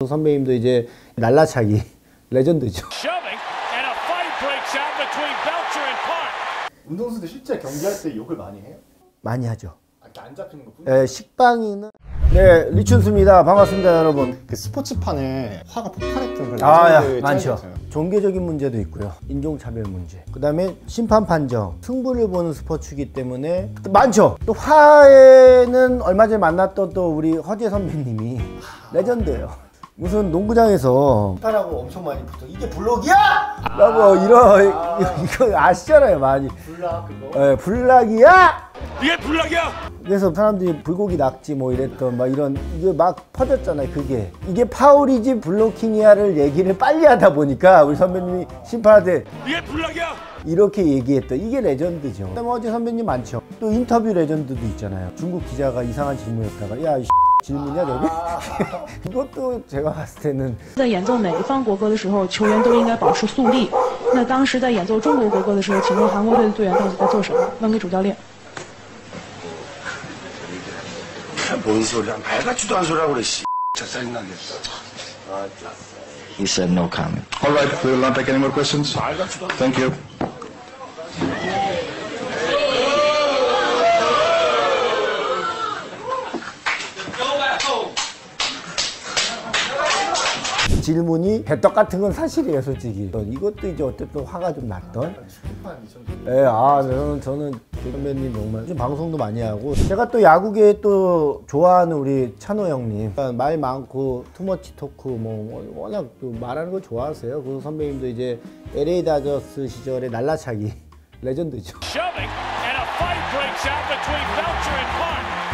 선배님도 이제 날라차기 레전드죠. 운동선수 실제 경기할 때 욕을 많이 해요? 많이 하죠. 안 잡히는 거 뿐? 네, 식빵이는 리춘수입니다. 반갑습니다, 여러분. 그 스포츠판에 화가 폭발했던 그런 많죠. 종교적인 문제도 있고요. 인종차별 문제. 그다음에 심판 판정, 승부를 보는 스포츠이기 때문에 많죠. 또 화에는 얼마 전에 만났던 또 우리 허재 선배님이 레전드예요. 무슨 농구장에서 심판하고 엄청 많이 붙어. 이게 블록이야! 라고 이거 아시잖아요, 많이. 블락 그거? 네, 블락이야! 이게 블락이야! 그래서 사람들이 불고기 낙지 뭐 이랬던 막 이런 이게 막 퍼졌잖아요. 그게 이게 파울이지 블로킹이야를 얘기를 빨리 하다 보니까 우리 선배님이 심판한테 이게 블락이야! 이렇게 얘기했던 이게 레전드죠. 그다음에 어제 선배님 많죠. 또 인터뷰 레전드도 있잖아요. 중국 기자가 이상한 질문했다가 야 이 질문이야 저게? 이것도 제가 봤을 때는 在演奏哪一方国歌的时候，球员都应该保持肃立。那当时在演奏中国国歌的时候，请问韩国队的队员到底在做什么？问给主教练。 뭔 소리야? 말 같지도 않은 소리라고 그래, 씨. 짜증나게. He said no comment. All right, we will not take any more questions. 말 같지도 않은 Thank you. 질문이 배떡 같은 건 사실이에요, 솔직히. 이것도 이제 어쨌든 화가 좀 났던. 네, 저는 선배님 정말 좀 방송도 많이 하고 제가 또 야구계 또 좋아하는 우리 찬호 형님 말 많고 투머치 토크 뭐 워낙 또 말하는 걸 좋아하세요. 그 선배님도 이제 LA 다저스 시절에 날라차기 레전드죠.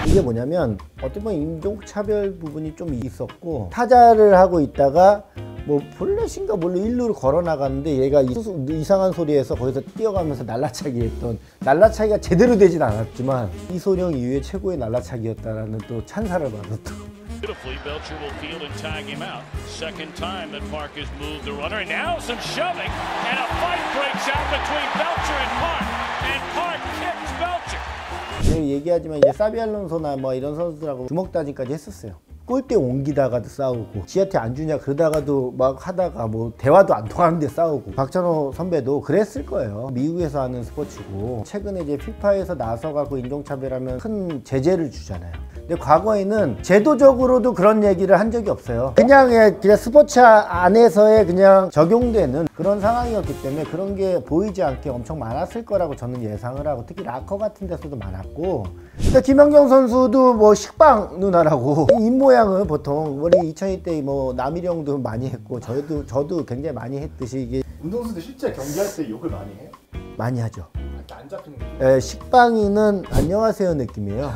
이게 뭐냐면 어떻게 보면 인종차별 부분이 좀 있었고 타자를 하고 있다가 뭐 볼넷인가 뭘로 1루를 걸어 나갔는데 얘가 이상한 소리에서 거기서 뛰어가면서 날라차기 했던 날라차기가 제대로 되진 않았지만 이소룡 이후에 최고의 날라차기였다라는 또 찬사를 받았던. Beautifully, Belcher will field and tag him out. Second time that Park has moved the runner, and now some shoving, and a fight breaks out between Belcher and Park kicks Belcher. 얘기하지만 이제 사비 알론소나 뭐 이런 선수들하고 주먹 다짐까지 했었어요. 골대 옮기다가도 싸우고 지한테 안 주냐 그러다가도 막 하다가 뭐 대화도 안 통하는데 싸우고 박찬호 선배도 그랬을 거예요. 미국에서 하는 스포츠고 최근에 이제 피파에서 나서가고 인종차별하면 큰 제재를 주잖아요. 근데 과거에는 제도적으로도 그런 얘기를 한 적이 없어요. 그냥 스포츠 안에서의 그냥 적용되는 그런 상황이었기 때문에 그런 게 보이지 않게 엄청 많았을 거라고 저는 예상을 하고 특히 라커 같은 데서도 많았고 근데 김연경 선수도 뭐 식빵 누나라고 입모양은 보통 우리 2002때 뭐 남일형도 많이 했고 저도 굉장히 많이 했듯이 이게 운동선수 실제 경기할 때 욕을 많이 해요? 많이 하죠. 안 잡히는 거 식빵이는 안녕하세요 느낌이에요.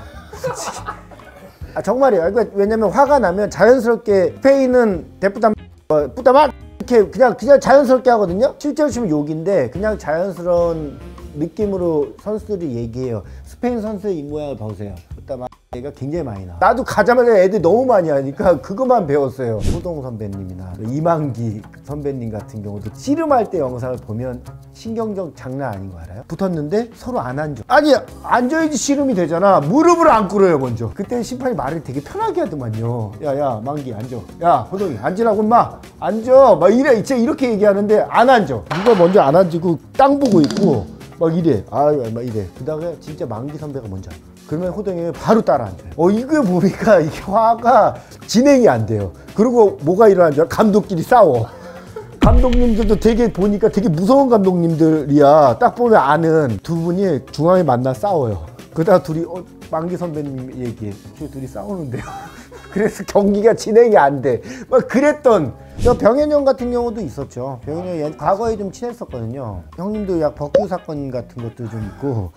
정말이에요. 그러니까 왜냐면 화가 나면 자연스럽게 스페인은 뿌다만 이렇게 그냥 자연스럽게 하거든요. 실제로 치면 욕인데 그냥 자연스러운 느낌으로 선수들이 얘기해요. 스페인 선수의 입모양을 보세요. 뿌다만 얘가 굉장히 많이 나와. 나도 가자마자 애들이 너무 많이 하니까 그것만 배웠어요. 호동 선배님이나 이만기 선배님 같은 경우도 씨름할 때 영상을 보면 신경적 장난 아닌 거 알아요? 붙었는데 서로 안 앉아. 아니 앉아야지 씨름이 되잖아. 무릎을 안 꿇어요 먼저. 그때 심판이 말을 되게 편하게 하더만요. 야야 만기 앉아. 야 호동이 앉으라고 인마. 앉아. 막 이래 진짜 이렇게 얘기하는데 안 앉아. 누가 먼저 안 앉고 땅 보고 있고 막 이래. 막 이래. 그다음에 진짜 만기 선배가 먼저 앉아. 그러면 호동이 바로 따라 앉아요. 이거 보니까 이게 화가 진행이 안 돼요. 그리고 뭐가 일어나는 줄 알아? 감독끼리 싸워. 감독님들도 되게 보니까 되게 무서운 감독님들이야. 딱 보면 아는 두 분이 중앙에 만나 싸워요. 그러다가 둘이 만기 선배님 얘기해. 저 둘이 싸우는데요. 그래서 경기가 진행이 안 돼. 막 그랬던 병현이 형 같은 경우도 있었죠. 병현이 형이 과거에 좀 친했었거든요. 형님도 약 법규 사건 같은 것도 좀 있고.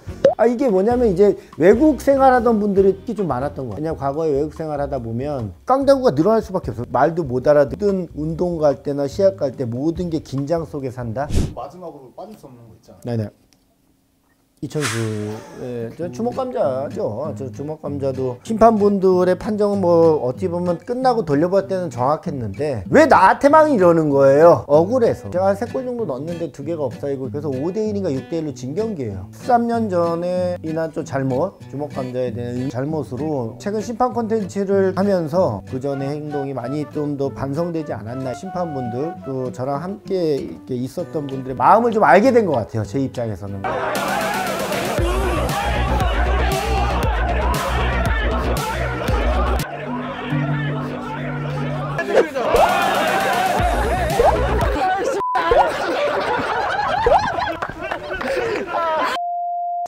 이게 뭐냐면 이제 외국 생활하던 분들이 특히 좀 많았던 거예요. 왜냐면 과거에 외국 생활하다 보면 깡다구가 늘어날 수밖에 없어요. 말도 못 알아듣든 운동 갈 때나 시합 갈 때 모든 게 긴장 속에 산다. 마지막으로 빠질 수 없는 거 있잖아요. 네네. 이천수, 저 주먹감자죠. 저 주먹감자도 심판분들의 판정은 뭐 어떻게 보면 끝나고 돌려볼 때는 정확했는데 왜 나한테만 이러는 거예요? 억울해서. 제가 한 3골 정도 넣었는데 2개가 옵사이고 그래서 5대1인가 6대1로 진 경기예요. 13년 전에 인한 좀 잘못, 주먹감자에 대한 잘못으로 최근 심판 콘텐츠를 하면서 그 전의 행동이 많이 좀 더 반성되지 않았나. 심판분들 또 저랑 함께 이렇게 있었던 분들의 마음을 좀 알게 된 것 같아요. 제 입장에서는.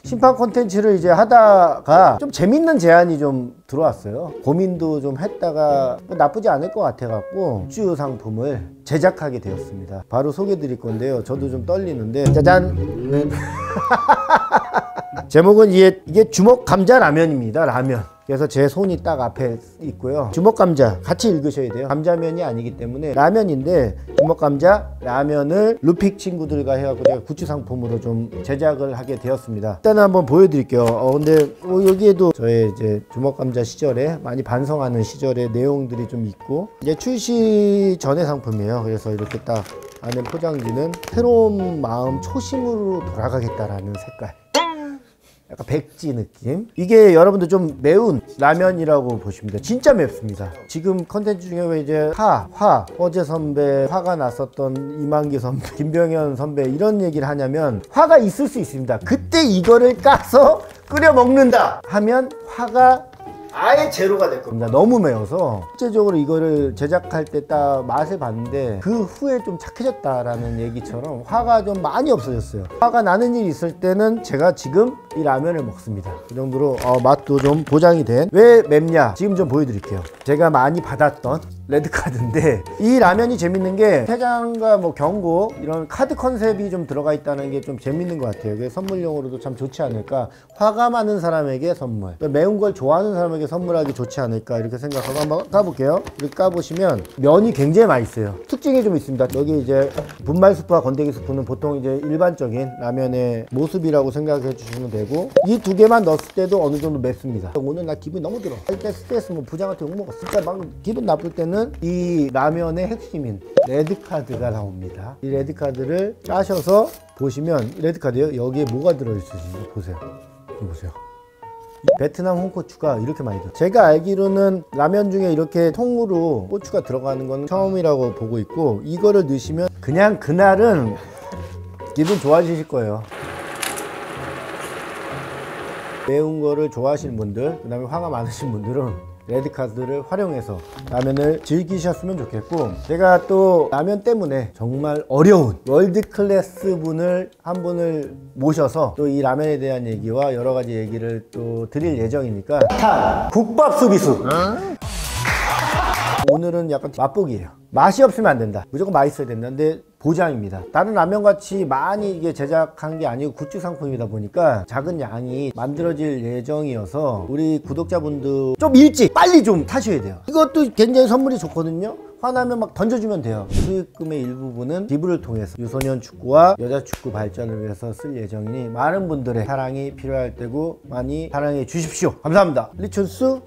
심판 콘텐츠를 이제 하다가 좀 재밌는 제안이 좀 들어왔어요. 고민도 좀 했다가 나쁘지 않을 것 같아 갖고 굿즈 상품을 제작하게 되었습니다. 바로 소개해 드릴 건데요. 저도 좀 떨리는데 짜잔. 제목은 이게 주먹 감자 라면입니다. 라면. 그래서 제 손이 딱 앞에 있고요. 주먹 감자 같이 읽으셔야 돼요. 감자면이 아니기 때문에 라면인데 주먹 감자 라면을 루픽 친구들과 해갖고 제가 굿즈 상품으로 좀 제작을 하게 되었습니다. 일단은 한번 보여드릴게요. 근데 여기에도 저의 이제 주먹 감자 시절에 많이 반성하는 시절의 내용들이 좀 있고 이제 출시 전의 상품이에요. 그래서 이렇게 딱 안에 포장지는 새로운 마음 초심으로 돌아가겠다라는 색깔. 약간 백지 느낌. 이게 여러분들 좀 매운 라면이라고 보시면 돼요. 진짜 맵습니다. 지금 컨텐츠 중에 왜 이제 허재 선배, 화가 났었던 이만기 선배, 김병현 선배 이런 얘기를 하냐면 화가 있을 수 있습니다. 그때 이거를 까서 끓여 먹는다 하면 화가 아예 제로가 될 겁니다. 너무 매워서 실제적으로 이거를 제작할 때 딱 맛을 봤는데 그 후에 좀 착해졌다라는 얘기처럼 화가 좀 많이 없어졌어요. 화가 나는 일이 있을 때는 제가 지금 이 라면을 먹습니다. 그 정도로 맛도 좀 보장이 된. 왜 맵냐? 지금 좀 보여드릴게요. 제가 많이 받았던 레드카드인데 이 라면이 재밌는 게 퇴장과 뭐 경고 이런 카드 컨셉이 좀 들어가 있다는 게 좀 재밌는 것 같아요. 그게 선물용으로도 참 좋지 않을까. 화가 많은 사람에게 선물, 매운 걸 좋아하는 사람에게 선물하기 좋지 않을까 이렇게 생각하고 한번 까볼게요. 이렇게 까보시면 면이 굉장히 맛있어요. 특징이 좀 있습니다. 여기 이제 분말 스프와 건더기 스프는 보통 이제 일반적인 라면의 모습이라고 생각해 주시면 되고 이 2개만 넣었을 때도 어느 정도 맵습니다. 오늘 나 기분이 너무 들어. 할 때 스트레스 뭐 부장한테 욕먹었어. 진짜 막 기분 나쁠 때는 이 라면의 핵심인 레드카드가 나옵니다. 이 레드카드를 짜셔서 보시면 레드카드요. 여기에 뭐가 들어있을지 보세요. 보세요. 베트남 홍고추가 이렇게 많이 들어요. 제가 알기로는 라면 중에 이렇게 통으로 고추가 들어가는 건 처음이라고 보고 있고 이거를 넣으시면 그냥 그날은 기분 좋아지실 거예요. 매운 거를 좋아하시는 분들, 그 다음에 화가 많으신 분들은 레드카드를 활용해서 라면을 즐기셨으면 좋겠고 제가 또 라면 때문에 정말 어려운 월드클래스 분을 한 분을 모셔서 또 이 라면에 대한 얘기와 여러 가지 얘기를 또 드릴 예정이니까 국밥 수비수 오늘은 약간 맛보기예요. 맛이 없으면 안 된다. 무조건 맛있어야 된다. 근데 보장입니다. 다른 라면 같이 많이 이게 제작한 게 아니고 굿즈 상품이다 보니까 작은 양이 만들어질 예정이어서 우리 구독자분들 좀 일찍 빨리 좀 타셔야 돼요. 이것도 굉장히 선물이 좋거든요. 화나면 막 던져주면 돼요. 수익금의 일부분은 기부를 통해서 유소년 축구와 여자 축구 발전을 위해서 쓸 예정이니 많은 분들의 사랑이 필요할 때고 많이 사랑해 주십시오. 감사합니다. 리춘수